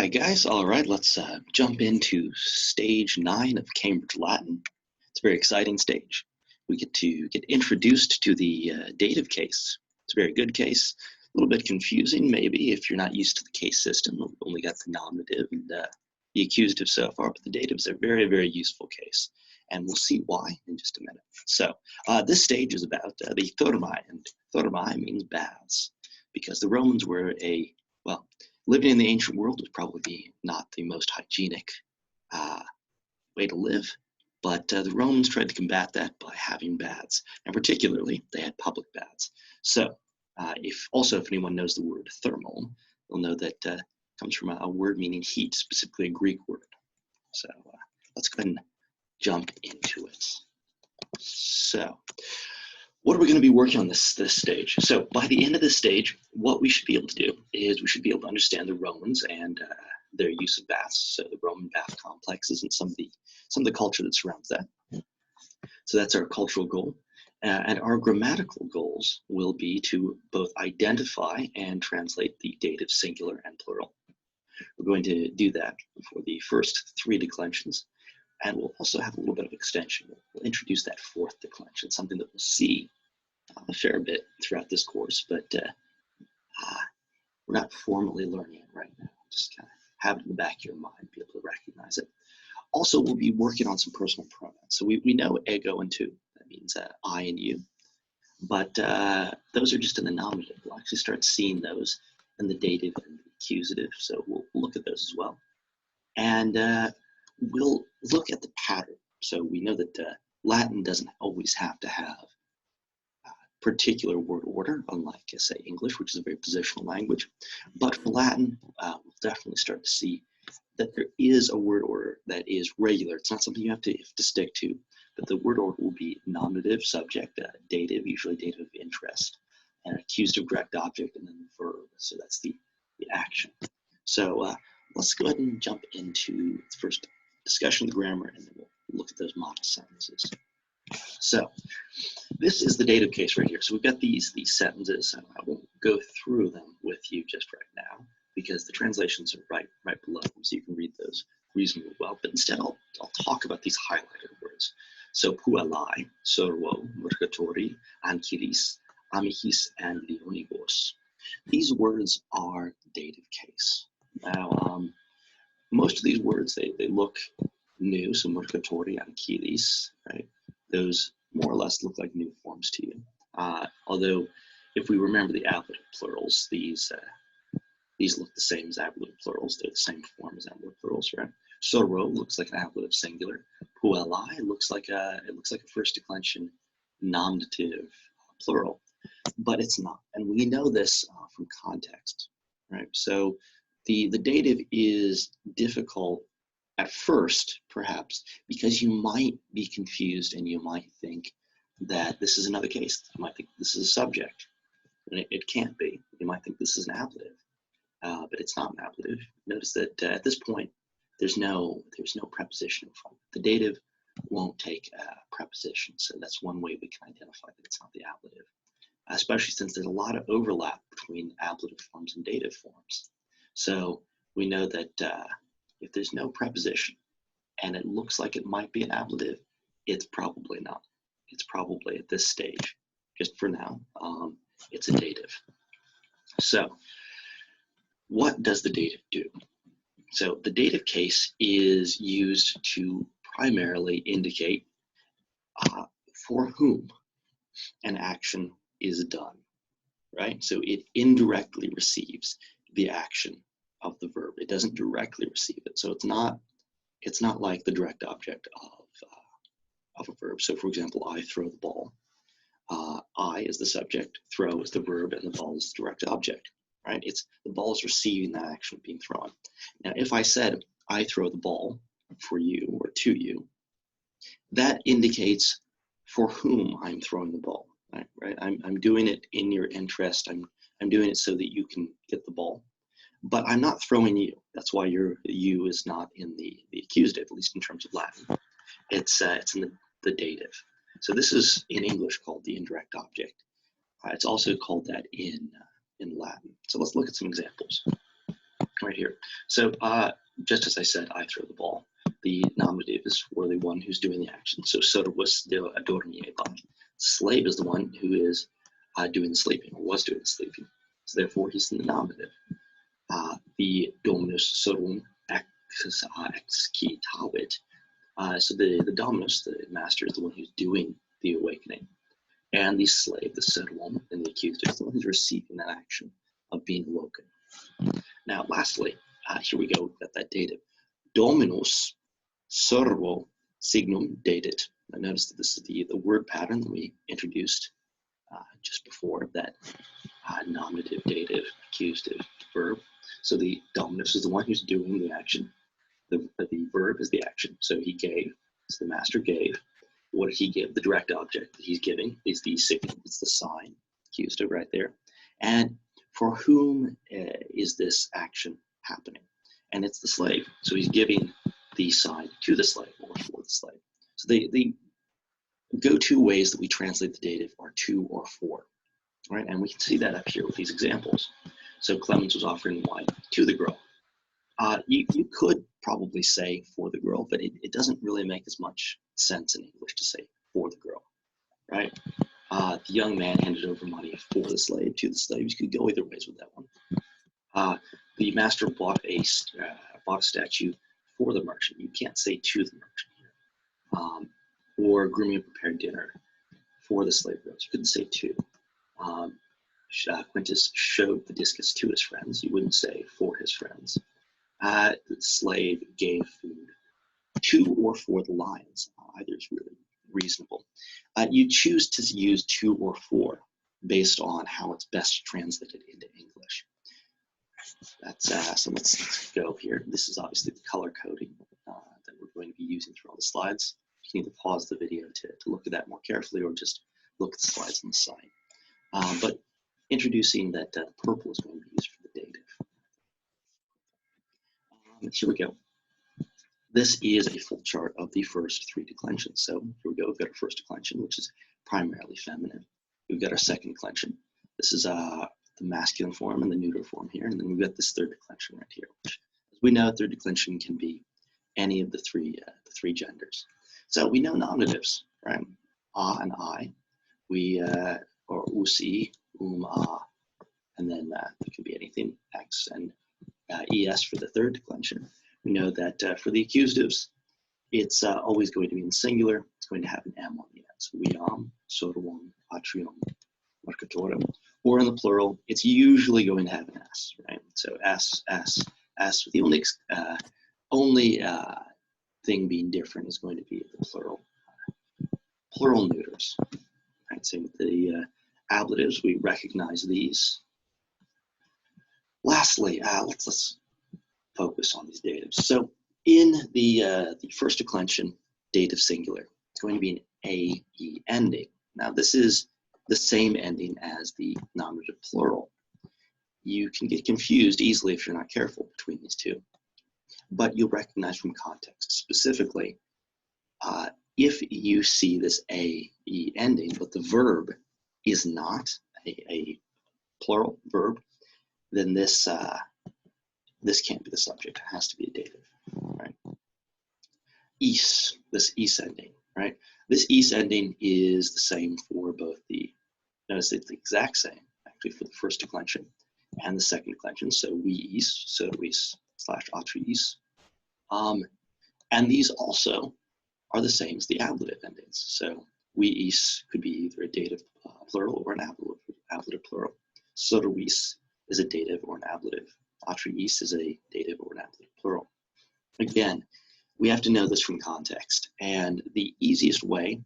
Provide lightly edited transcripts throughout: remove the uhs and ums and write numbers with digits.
Hi guys, all right, let's jump into stage 9 of Cambridge Latin. It's a very exciting stage. We get to get introduced to the dative case. It's a very good case, a little bit confusing maybe if you're not used to the case system. We've only got the nominative and the accusative so far, but the dative is a very, very useful case. And we'll see why in just a minute. So this stage is about the thermae, and thermae means baths, because the Romans were living in the ancient world was probably not the most hygienic way to live, but the Romans tried to combat that by having baths, and particularly they had public baths. So if anyone knows the word thermal, you'll know that it comes from a word meaning heat, specifically a Greek word. So let's go ahead and jump into it. So what are we going to be working on this stage? So by the end of this stage, what we should be able to do is we should be able to understand the Romans and their use of baths. So the Roman bath complexes and some of the culture that surrounds that. So that's our cultural goal. And our grammatical goals will be to both identify and translate the dative singular and plural. We're going to do that for the first 3 declensions. And we'll also have a little bit of extension. We'll introduce that 4th declension, something that we'll see a fair bit throughout this course, but we're not formally learning it right now. Just kind of have it in the back of your mind, be able to recognize it. Also, we'll be working on some personal pronouns. So we know ego and tu. That means I and you. But those are just in the nominative. We'll actually start seeing those in the dative and the accusative. So we'll look at those as well. And we'll look at the pattern. So we know that Latin doesn't always have to have particular word order, unlike, say, English, which is a very positional language. But for Latin, we'll definitely start to see that there is a word order that is regular. It's not something you have to stick to, but the word order will be nominative, subject, dative, usually dative of interest, and accusative direct object, and then the verb. So that's the action. So let's go ahead and jump into the first discussion of the grammar, and then we'll look at those model sentences. So this is the dative case right here. So we've got these sentences, and I won't go through them with you just right now because the translations are right below them, so you can read those reasonably well. But instead, I'll talk about these highlighted words. So puelai, sorwo, mercatori, anchilis, amicis, and leonigos. These words are dative case. Now, most of these words, they look new. So mercatori, anchilis, right? Those more or less look like new forms to you. Although, if we remember the ablative plurals, these look the same as ablative plurals. They're the same form as ablative plurals, right? Sorro looks like an ablative singular. Puelai looks like a first declension nominative plural, but it's not. And we know this from context, right? So the dative is difficult at first, perhaps, because you might be confused and you might think that this is another case. You might think this is a subject, and it can't be. You might think this is an ablative, but it's not an ablative. Notice that at this point, there's no preposition in front. The dative won't take a preposition, so that's one way we can identify that it's not the ablative, especially since there's a lot of overlap between ablative forms and dative forms. So we know that if there's no preposition and it looks like it might be an ablative, it's probably not. It's probably at this stage, just for now, it's a dative. So what does the dative do? So the dative case is used to primarily indicate for whom an action is done, right? So it indirectly receives the action of the verb. It doesn't directly receive it. So it's not like the direct object of a verb. So for example, I throw the ball. I is the subject, throw is the verb, and the ball is the direct object, right? The ball is receiving that action being thrown. Now, if I said, I throw the ball for you or to you, that indicates for whom I'm throwing the ball, right? I'm doing it in your interest. I'm doing it so that you can get the ball. But I'm not throwing you. That's why you is not in the accusative, at least in terms of Latin. It's in the dative. So this is in English called the indirect object. It's also called that in Latin. So let's look at some examples. right here. So just as I said, I throw the ball. The nominative is for the one who's doing the action. So servus dormieva. Slave is the one who is doing the sleeping, or was doing the sleeping. So therefore, he's in the nominative. The dominus servum excitavit. So the dominus, the master, is the one who's doing the awakening. And the slave, the servum, and the accused is the one who's receiving that action of being awoken. Now, lastly, here we go at that dative. Dominus servo signum dated. Now notice that this is the word pattern that we introduced just before, that nominative, dative, accusative, verb. So the dominus is the one who's doing the action. The verb is the action. So he gave, so the master gave. What did he give? The direct object that he's giving is the signum, it's the sign, accusative right there. And for whom is this action happening? And it's the slave. So he's giving the sign to the slave or for the slave. So the go-to ways that we translate the dative are to or for, right? And we can see that up here with these examples. So Clemens was offering wine to the girl. You could probably say for the girl, but it doesn't really make as much sense in English to say for the girl, right? The young man handed over money for the slave to the slave. You could go either ways with that one. The master bought a statue for the merchant. You can't say to the merchant here. Or grooming a prepared dinner for the slave girls. You couldn't say to. Quintus showed the discus to his friends. You wouldn't say for his friends. The slave gave food to or for the lions. Either is really reasonable. You choose to use to or for based on how it's best translated into English. That's so let's go here. This is obviously the color coding that we're going to be using through all the slides. You can either pause the video to look at that more carefully or just look at the slides on the side. But introducing that purple is going to be used for the dative. Here we go. This is a full chart of the first three declensions. So here we go. We've got our first declension, which is primarily feminine. We've got our second declension. This is the masculine form and the neuter form here. And then we've got this third declension right here, which, as we know, third declension can be any of the three genders. So we know nominatives, right? And I. We, or usi, a, and then it can be anything, x and es for the third declension. We know that for the accusatives, it's always going to be in singular. It's going to have an M on the end. So viam, sodorum, atrium, mercatorum. Or in the plural, it's usually going to have an S, right? So S. The only thing being different is going to be the plural neuters. Right? Same with the ablatives. We recognize these. Lastly, let's focus on these datives. So in the first declension, dative singular, it's going to be an AE ending. Now this is the same ending as the nominative plural. You can get confused easily if you're not careful between these two, but you'll recognize from context. Specifically, if you see this AE ending, but the verb is not a plural verb, then this can't be the subject. It has to be a dative, right? Is, this is ending, right? This is ending is the same for both the, notice it's the exact same, actually, for the first declension and the second declension. So we is, so is / atris. And these also are the same as the ablative endings. So we is could be either a dative plural or an ablative plural. Soteris is a dative or an ablative. Atris is a dative or an ablative plural. Again, we have to know this from context, and the easiest way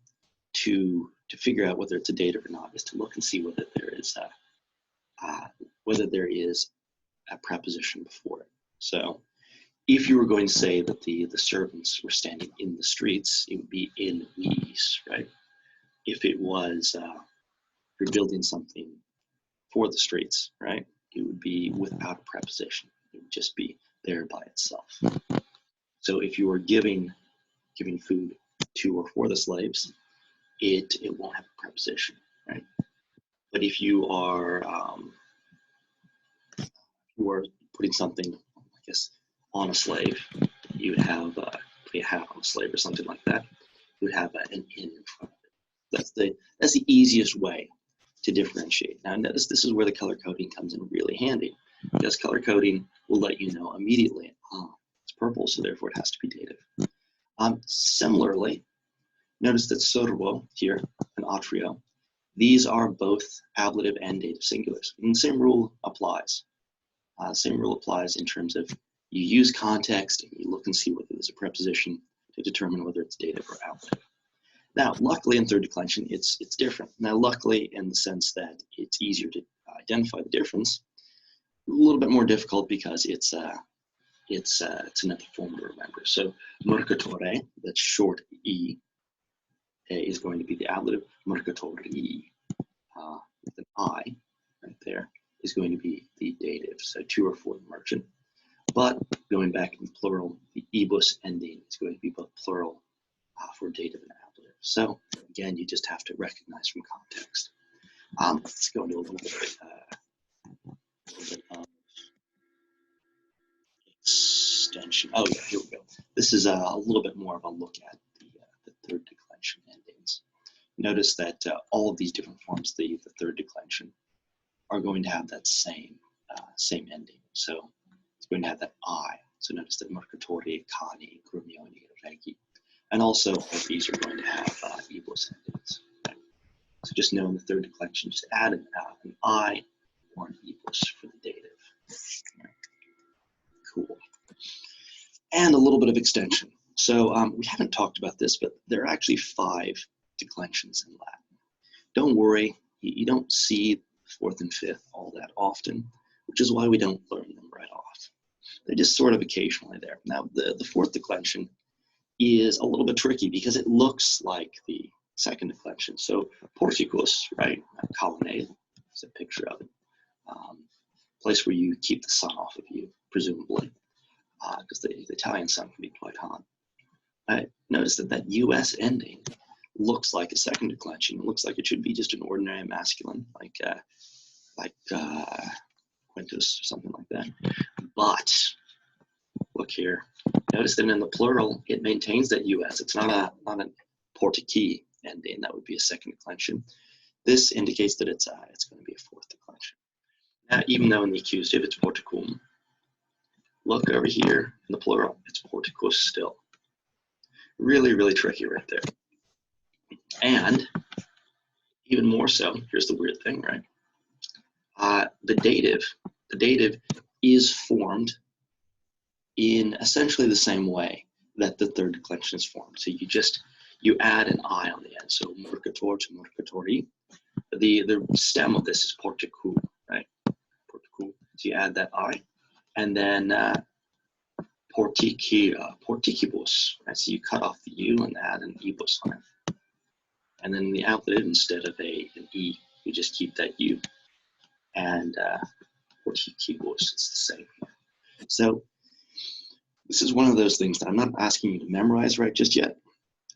to figure out whether it's a dative or not is to look and see whether there is a preposition before it. So if you were going to say that the servants were standing in the streets, it would be in these, right? If it was you're building something for the streets, right? It would be without a preposition. It would just be there by itself. So if you were giving food to or for the slaves, it won't have a preposition, right? But if you are putting something guess, on a slave, you would have a hat on a slave or something like that. You would have an in front of it. That's the easiest way to differentiate. Now notice this is where the color coding comes in really handy, because color coding will let you know immediately, it's purple, so therefore it has to be dative. Similarly, notice that sorbo here and atrio, these are both ablative and dative singulars. And the same rule applies. Same rule applies in terms of you use context and you look and see whether there's a preposition to determine whether it's dative or ablative. Now, luckily in third declension, it's different. Now, luckily in the sense that it's easier to identify the difference, a little bit more difficult because it's another form to remember. So, mercatore, that's short E, is going to be the ablative. Mercatori, with an I right there, is going to be the dative. So, to or for the merchant. But going back in the plural, the ibus ending is going to be both plural for dative and ablative. So again, you just have to recognize from context. Let's go into a little bit of extension. Oh yeah, here we go. This is a little bit more of a look at the third declension endings. Notice that all of these different forms, the third declension, are going to have that same ending. So it's going to have that I. So notice that mercatori, cani, grumioni, regi. And also, all these are going to have ibus endings. Okay? So just know in the third declension, just add an I or an ibus for the dative. Okay. Cool. And a little bit of extension. So we haven't talked about this, but there are actually 5 declensions in Latin. Don't worry, you don't see fourth and fifth all that often, which is why we don't learn them right off. They're just sort of occasionally there. Now, the fourth declension is a little bit tricky because it looks like the second declension. So porticus, right? Colonnade is a picture of it. Place where you keep the sun off of you, presumably, because the Italian sun can be quite hot. Notice that US ending looks like a second declension. It looks like it should be just an ordinary masculine, like quintus or something like that. But look here. Notice that in the plural, it maintains that US. It's not a portici ending. That would be a second declension. This indicates that it's going to be a fourth declension. Now, even though in the accusative it's porticum, look over here in the plural, it's porticus still. Really, really tricky right there. And even more so, here's the weird thing, right? The dative is formed in essentially the same way that the third declension is formed. So you add an I on the end. So mercator to mercatori. The stem of this is porticu, right? Porticu. So you add that I, and then porticibus. Right? So you cut off the U and add an ibus on it. And then the ablative, instead of an E, you just keep that U. And porticibus, it's the same here. So this is one of those things that I'm not asking you to memorize right just yet,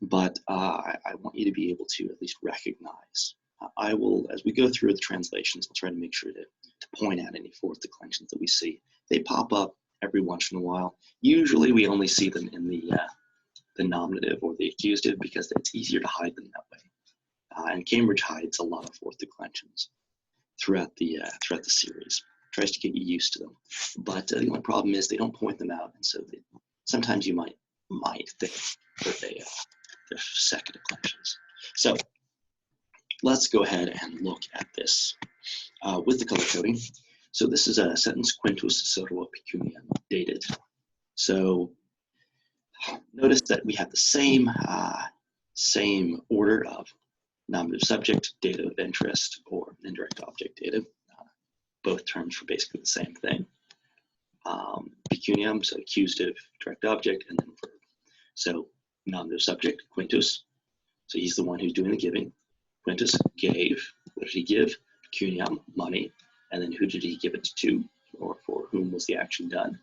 but I want you to be able to at least recognize. I will, as we go through the translations, I'll try to make sure to point out any fourth declensions that we see. They pop up every once in a while. Usually we only see them in the nominative or the accusative because it's easier to hide them that way. And Cambridge hides a lot of fourth declensions throughout the series. Tries to get you used to them, but the only problem is they don't point them out, and so sometimes you might think that they're second declensions. So let's go ahead and look at this with the color coding. So this is a sentence quintus servo pecuniam dated. So notice that we have the same order of nominative subject, dative of interest, or indirect object dative. Both terms for basically the same thing. Pecuniam, so accusative, direct object, and then verb. So nominative subject, quintus. So he's the one who's doing the giving. Quintus gave. What did he give? Pecuniam, money. And then who did he give it to, or for whom was the action done?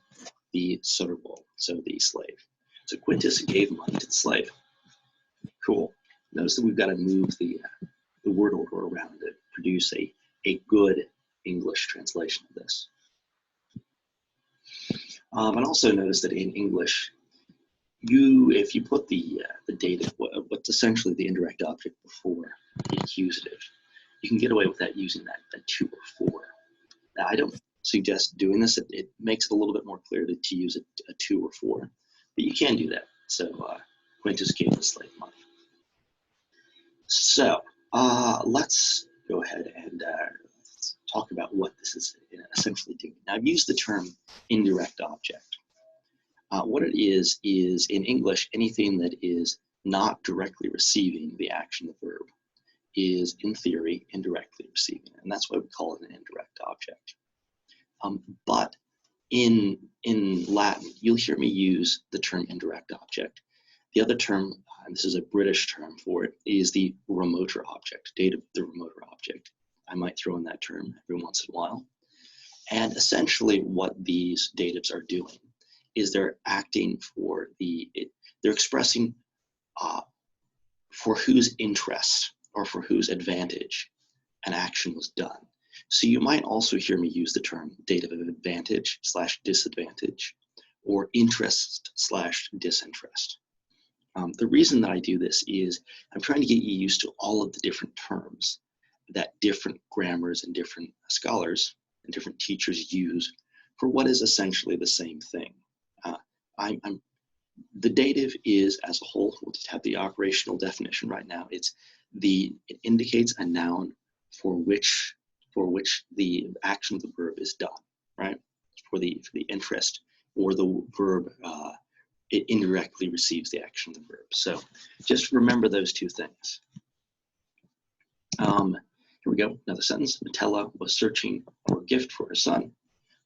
The servo, so the slave. So Quintus gave money to the slave. Cool. Notice that we've got to move the word order around to produce a good English translation of this. And also notice that in English, if you put the dative, what's essentially the indirect object before the accusative, you can get away with that using that 2 or 4. Now, I don't suggest doing this. It makes it a little bit more clear to use a 2 or 4, but you can do that. So Quintus gave the slave money. So let's go ahead and talk about what this is essentially doing. Now, I've used the term indirect object. What it is in English, anything that is not directly receiving the action of the verb is, in theory, indirectly receiving it, and that's why we call it an indirect object. But in Latin, you'll hear me use the term indirect object. The other term, and this is a British term for it, is the remoter object, dative, the remoter object. I might throw in that term every once in a while. And essentially what these datives are doing is they're acting for they're expressing for whose interest or for whose advantage an action was done. So you might also hear me use the term dative of advantage / disadvantage, or interest / disinterest. The reason that I do this is I'm trying to get you used to all of the different terms that different grammars and different scholars and different teachers use for what is essentially the same thing. The dative is, as a whole, we'll just have the operational definition right now. It indicates a noun for which the action of the verb is done, right? For the interest, or the verb, it indirectly receives the action of the verb. So just remember those two things. Here we go, another sentence. Metella was searching for a gift for her son.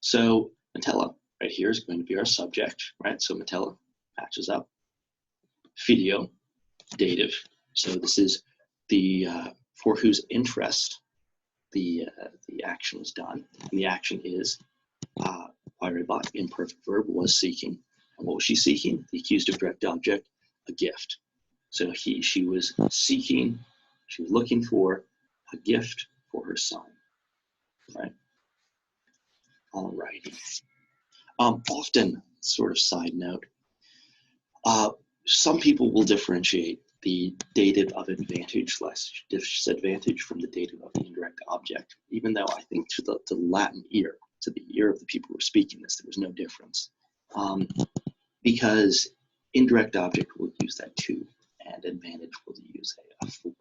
So Metella right here is going to be our subject, right? So Metella matches up. Fideo, dative. So this is the for whose interest the action was done. And the action is Pyrebot, imperfect verb, was seeking. And what was she seeking? The accusative direct object, a gift. So she was seeking, she was looking for a gift for her son, right? All righty. Often, sort of side note, some people will differentiate the dative of advantage / disadvantage from the dative of the indirect object, even though I think to the Latin ear, to the ear of the people who are speaking this, there was no difference. Because indirect object will use that 2, and advantage will use a 4.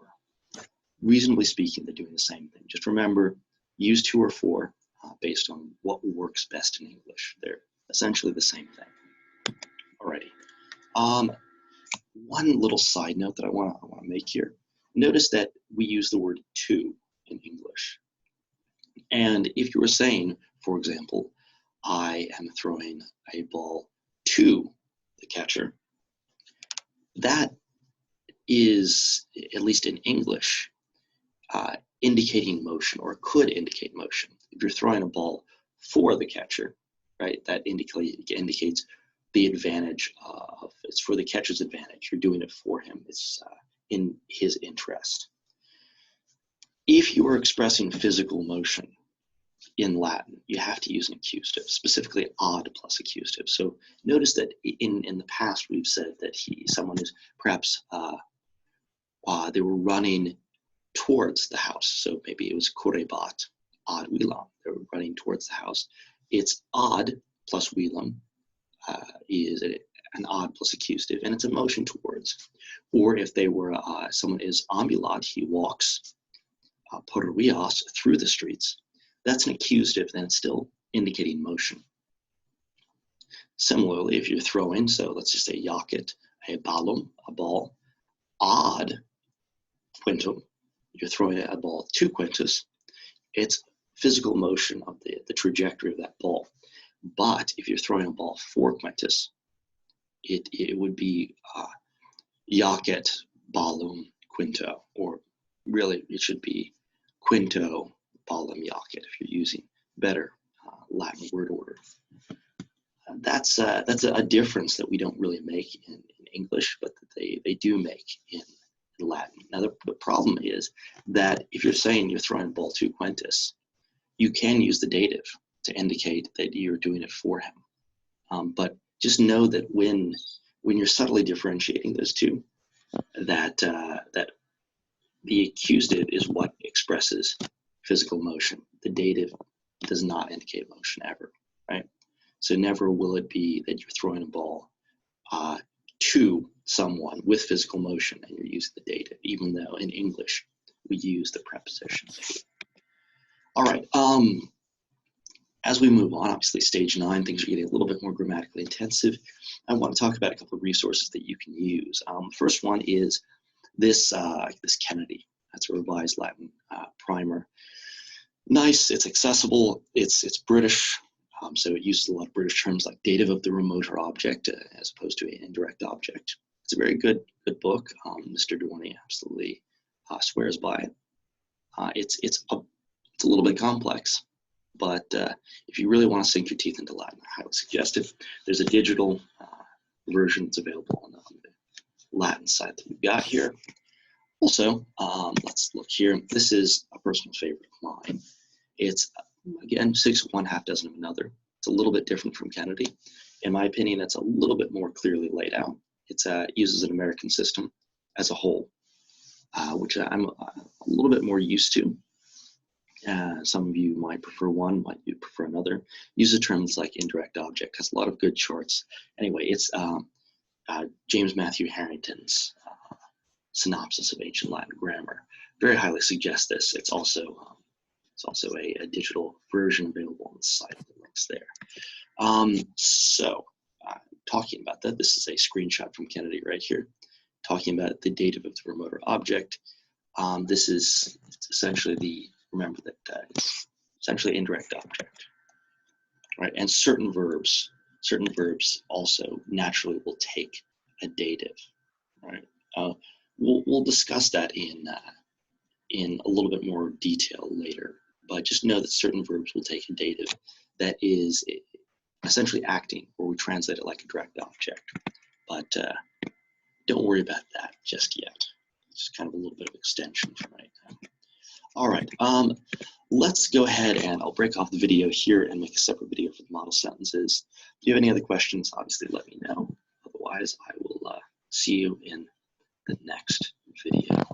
Reasonably speaking, they're doing the same thing. Just remember, use 2 or 4 based on what works best in English. They're essentially the same thing. Alrighty. One little side note that I want to make here. Notice that we use the word to in English. And if you were saying, for example, I am throwing a ball to the catcher, that is, at least in English, indicating motion, or could indicate motion. If you're throwing a ball for the catcher, right, that indicates the advantage of, it's for the catcher's advantage. You're doing it for him. It's in his interest. If you are expressing physical motion in Latin, you have to use an accusative, specifically odd plus accusative. So notice that in the past we've said that someone is perhaps they were running towards the house. So maybe it was korebat, odd wilam. They were running towards the house. It's odd plus wilam is an odd plus accusative, and it's a motion towards. Or if they were someone is ambulat, he walks porrias through the streets. That's an accusative, then it's still indicating motion. Similarly, if you're throwing, so let's just say yaket, a balum, a ball, odd quintum, you're throwing a ball to quintus, it's physical motion of the trajectory of that ball. But if you're throwing a ball for quintus, it would be yaket balum quinto, or really it should be quinto balum yaket if you're using better Latin word order. That's a difference that we don't really make in English, but that they do make in Latin. Now the problem is that if you're saying you're throwing a ball to quintus, you can use the dative to indicate that you're doing it for him. But just know that when you're subtly differentiating those two, that the accusative is what expresses physical motion. The dative does not indicate motion ever, right? So never will it be that you're throwing a ball to someone with physical motion and you're using the dative, even though in English we use the preposition. All right. As we move on, obviously stage 9, things are getting a little bit more grammatically intensive. I want to talk about a couple of resources that you can use. The first one is this Kennedy. That's a revised Latin primer. Nice, it's accessible, it's British, so it uses a lot of British terms like dative of the remoter object as opposed to an indirect object. It's a very good book. Mr. Dorney absolutely swears by it. It's a little bit complex, but if you really want to sink your teeth into Latin, I highly suggest it. There's a digital version that's available on the Latin side that we've got here. Also, let's look here. This is a personal favorite of mine. It's, again, 6 of one, half dozen of another. It's a little bit different from Kennedy. In my opinion, it's a little bit more clearly laid out. It uses an American system as a whole, which I'm a little bit more used to. Some of you might prefer one, might you prefer another. Uses terms like indirect object, has a lot of good charts. Anyway, it's James Matthew Harrington's Synopsis of Ancient Latin Grammar. Very highly suggest this. It's also a digital version available on the site. The link's there. Talking about that, this is a screenshot from Kennedy right here, talking about the dative of the remoter object. This is essentially remember that it's essentially indirect object, right? And certain verbs also naturally will take a dative, right? We'll discuss that in a little bit more detail later, but just know that certain verbs will take a dative that is essentially acting, or we translate it like a direct object. But don't worry about that just yet. It's just kind of a little bit of extension for right now. All right, let's go ahead and I'll break off the video here and make a separate video for the model sentences. If you have any other questions, obviously let me know. Otherwise, I will see you in the next video.